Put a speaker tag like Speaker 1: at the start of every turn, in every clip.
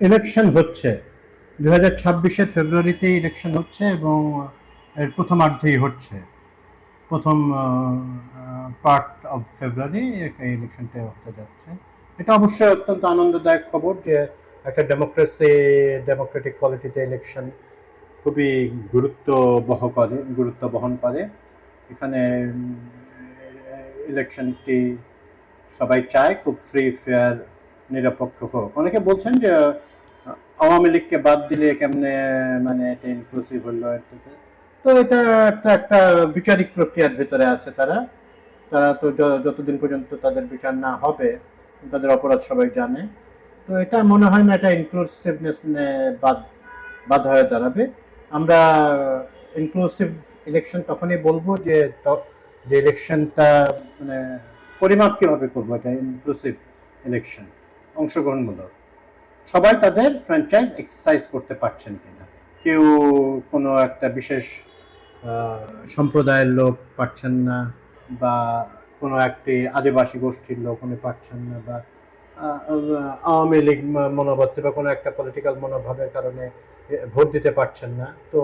Speaker 1: Election হচ্ছে 2026-এর ফেব্রুয়ারিতেই election হচ্ছে এবং এর প্রথমার্ধেই হচ্ছে। প্রথম পার্ট অফ ফেব্রুয়ারি এই ইলেকশনটা হতে যাচ্ছে। এটা অবশ্যই অত্যন্ত আনন্দদায়ক খবর যে একটা ডেমোক্রেটিক পলিটিতে ইলেকশন খুবই গুরুত্ব বহন করে। এখানে ইলেকশনটি সবাই চায় খুব ফ্রি ফেয়ার নিরপেক্ষ হোক। অনেকে বলছেন যে আওয়ামী লীগকে বাদ দিলে কেমনে মানে এটা ইনক্লুসিভ হলো। তো এটা একটা বিচারিক প্রক্রিয়ার ভেতরে আছে তারা। তারা তো যতদিন পর্যন্ত তাদের বিচার না হবে তাদের অপরাধ সবাই জানে। তো এটা মনে হয় না এটা ইনক্লুসিভনেস বাধা হয়ে দাঁড়াবে। আমরা ইনক্লুসিভ ইলেকশন তখনই বলবো যে ইলেকশনটা মানে পরিমাপ কিভাবে করবো এটা ইনক্লুসিভ ইলেকশন, অংশগ্রহণমূলক, সবাই তাদের ফ্র্যাঞ্চাইজ এক্সারসাইজ করতে পারছেন কিনা। কেউ কোনো একটা বিশেষ সম্প্রদায়ের লোক পাচ্ছেন না, বা কোনো একটি আদিবাসী গোষ্ঠীর লোক উনি পাচ্ছেন না, বা আওয়ামী লীগ মনোভাব বা কোনো একটা পলিটিক্যাল মনোভাবের কারণে ভোট দিতে পারছেন না। তো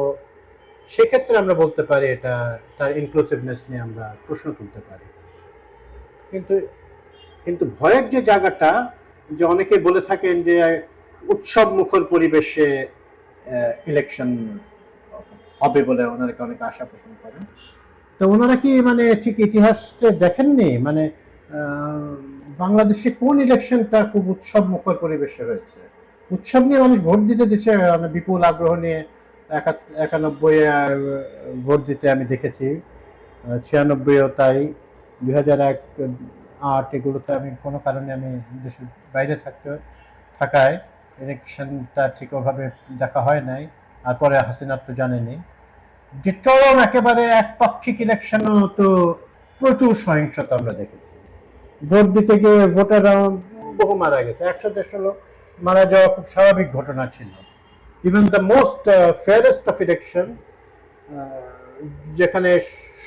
Speaker 1: সেক্ষেত্রে আমরা বলতে পারি এটা তার ইনক্লুসিভনেস নিয়ে আমরা প্রশ্ন তুলতে পারি। কিন্তু কিন্তু ভয়ের যে জায়গাটা, যে অনেকে বলে থাকেন যে উৎসব মুখর পরিবেশে ইলেকশন হবে বলে ওনারা অনেক আশা পোষণ করেন। তো ওনারা কি মানে ঠিক ইতিহাসটা দেখেননি? মানে বাংলাদেশে কোন ইলেকশনটা খুব উৎসব মুখর পরিবেশে হয়েছে? উৎসব নিয়ে মানুষ ভোট দিতে দিচ্ছে বিপুল আগ্রহ নিয়ে। 91 ভোট দিতে আমি দেখেছি, 96ও তাই, 2001, 2008 এগুলোতে আমি কোনো কারণে আমি দেশের বাইরে থাকায় ইলেকশনটা ঠিক ওভাবে দেখা হয় নাই। আর পরে হাসিনার তো জানেনি যে চরম একেবারে একপাক্ষিক ইলেকশনও তো প্রচুর সহিংসতা আমরা দেখেছি। ভোট দিতে গিয়ে ভোটাররা বহু মারা গেছে, 100-150 লোক মারা যাওয়া খুব স্বাভাবিক ঘটনা ছিল। Even the most ফেয়ারেস্ট of election, যেখানে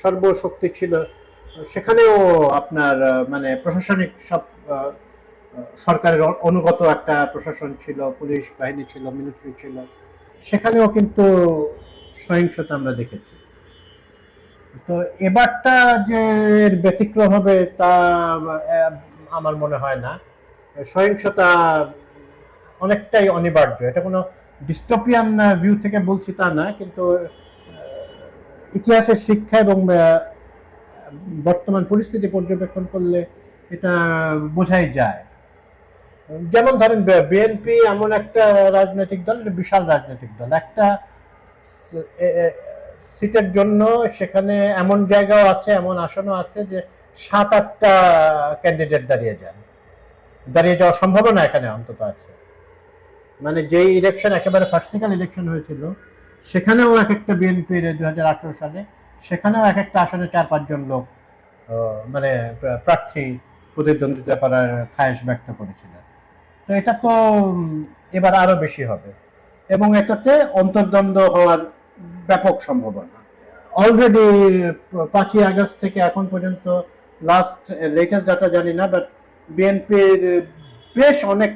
Speaker 1: সর্বশক্তি ছিল, সেখানেও আপনার মানে প্রশাসনিক সব সরকারের অনুগত একটা প্রশাসন ছিল, পুলিশ বাহিনী ছিল, মিলিটারি ছিল, সেখানেও কিন্তু সহিংসতা আমরা দেখেছি। তো এবারটা যে ব্যতিক্রম হবে তা আমার মনে হয় না। সহিংসতা অনেকটাই অনিবার্য। এটা কোনো ডিস্টোপিয়ান ভিউ থেকে বলছি তা না, কিন্তু ইতিহাসের শিক্ষা এবং বর্তমান পরিস্থিতি পর্যবেক্ষণ করলে এটা বোঝাই যায়। যেমন ধরেন বিএনপি এমন একটা রাজনৈতিক দল, বিশাল রাজনৈতিক দল, একটা সিটের জন্য সেখানে এমন জায়গাও আছে, এমন আসনও আছে যে 7-8টা ক্যান্ডিডেট দাঁড়িয়ে যাওয়ার সম্ভাবনা এখানে অন্তত আছে। মানে যেই ইলেকশন একেবারে ফার্সিক্যাল ইলেকশন হয়েছিল, সেখানেও এক একটা বিএনপির 2018 সালে সেখানেও এক একটা আসনে 4-5 জন লোক মানে প্রার্থী প্রতিদ্বন্দ্বিতা করার খায়েশ ব্যক্ত করেছিলেন। তো এটা তো এবার আরো বেশি হবে এবং এটাতে অন্তর্দ্বন্দ্ব হওয়ার ব্যাপক সম্ভাবনা। অলরেডি 5ই আগস্ট থেকে এখন পর্যন্ত লেটেস্ট ডাটা জানি না, বাট বিএনপির বেশ অনেক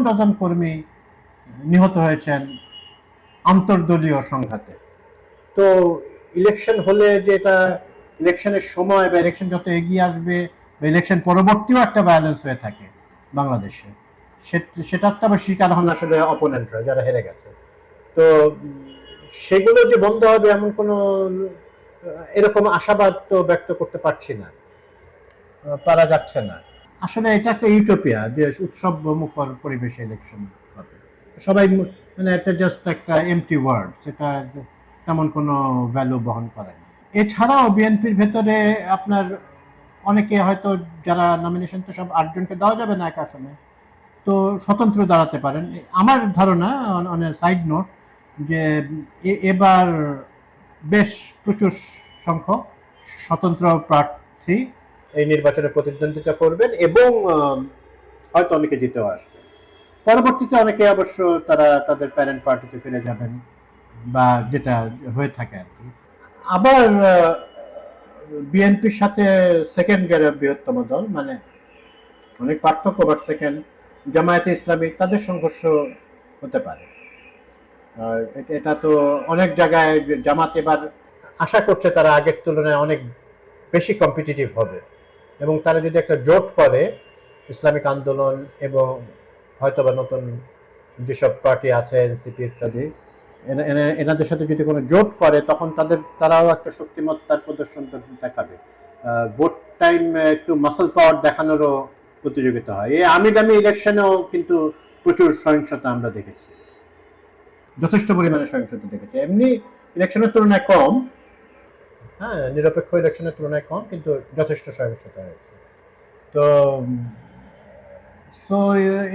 Speaker 1: ডজন কর্মী নিহত হয়েছেন আন্তর্দলীয় সংঘাতে। তো ইলেকশন হলে যে এটা ইলেকশনের সময় বা ইলেকশন যত এগিয়ে আসবে বা ইলেকশন পরবর্তীও একটা ভায়োলেন্স হয়ে থাকে বাংলাদেশে, সেটার তো আবার শিকার হন আসলে অপোনেন্টরা যারা হেরে গেছে। তো সেগুলো যে বন্ধ হবে এমন কোনো এরকম আশাবাদ তো ব্যক্ত করতে পারছি না, পারা যাচ্ছে না। আসলে এটা একটা ইউটোপিয়া যে উৎসব মুখর পরিবেশে ইলেকশন হবে, সবাই মানে এটা জাস্ট একটা এমটি ওয়ার্ড, সেটা তেমন কোনো ভ্যালু বহন করে না। এছাড়াও বিএনপির ভেতরে আপনার অনেকে হয়তো, যারা নমিনেশন তো সব 8 জনকে দেওয়া যাবে না এক আসনে, তো স্বতন্ত্র দাঁড়াতে পারেন। আমার ধারণা অন সাইড নোট যে এবার বেশ প্রচুর সংখ্যক স্বতন্ত্র প্রার্থী এই নির্বাচনে প্রতিদ্বন্দ্বিতা করবেন এবং হয়তো অনেকে জিতেও আসবে। পরবর্তীতে অনেকে অবশ্য তারা তাদের প্যারেন্ট পার্টিতে ফিরে যাবেন, বা যেটা হয়ে থাকে আর কি। আবার বিএনপির সাথে সেকেন্ড যারা বৃহত্তম দল, মানে অনেক পার্থক্য, বাট সেকেন্ড জামায়াতে ইসলামী, তাদের সংঘর্ষ হতে পারে। এটা তো অনেক জায়গায় জামাত এবার আশা করছে তারা আগের তুলনায় অনেক বেশি কম্পিটিটিভ হবে, এবং তারা যদি একটা জোট করে ইসলামিক আন্দোলন এবং হয়তোবা নতুন যেসব পার্টি আছে এনসিপি ইত্যাদি, এনাদের সাথে যদি কোনো জোট করে তখন তারাও একটা শক্তিমত্তার প্রদর্শন দেখাবে। ভোট টাইম একটু মাসল পাওয়ার দেখানোরও প্রতিযোগিতা হয়। এই আমি দামি ইলেকশনেও কিন্তু প্রচুর সহিংসতা আমরা দেখেছি, যথেষ্ট পরিমাণে সহিংসতা দেখেছি। এমনি ইলেকশনের তুলনায় কম, হ্যাঁ, নিরপেক্ষ ইলেকশনের তুলনায় কম, কিন্তু যথেষ্ট সহিংসতা হয়েছে। তো সো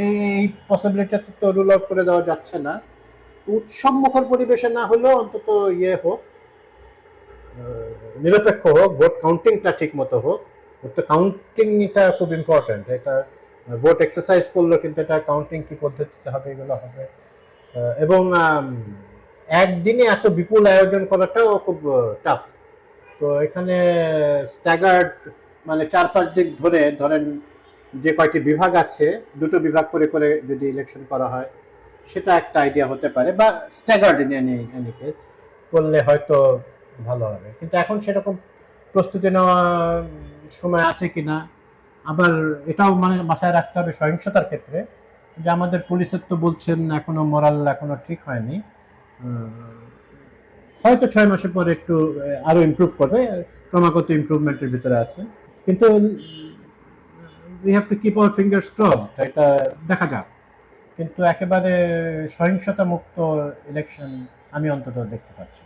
Speaker 1: এই পসিবিলিটি তো রুল আউট করে দেওয়া যাচ্ছে না। উৎসব মুখর পরিবেশে না হলেও অন্তত ইয়ে হোক, নিরপেক্ষ হোক, ভোট কাউন্টিংটা ঠিক মতো হোক। তো কাউন্টিংটা খুব ইম্পর্টেন্ট। এটা ভোট এক্সারসাইজ করলো, কিন্তু এটা কাউন্টিং কি পদ্ধতিতে হবে এগুলো হবে। এবং একদিনে এত বিপুল আয়োজন করাটাও খুব টাফ। তো এখানে স্ট্যাগার্ড মানে 4-5 দিন ধরে ধরেন যে কয়টি বিভাগ আছে, দুটো বিভাগ করে করে যদি ইলেকশন করা হয়, সেটা একটা আইডিয়া হতে পারে, বা স্ট্যাগার্ড এনি কেস করলে হয়তো ভালো হবে। কিন্তু এখন সেরকম প্রস্তুতি নেওয়া সময় আছে কিনা। আবার এটাও মানে মাথায় রাখতে হবে সহিংসতার ক্ষেত্রে যে আমাদের পুলিশের তো বলছেন এখনো মোরাল এখনো ঠিক হয়নি। হয়তো 6 মাসের পরে একটু আরো ইমপ্রুভ করবে, ক্রমাগত ইমপ্রুভমেন্টের ভিতরে আছে। কিন্তু we have to keep our fingers crossed, এটা দেখা যাক। কিন্তু একেবারে সহিংসতা মুক্ত ইলেকশন আমি অন্তত দেখতে পাচ্ছি।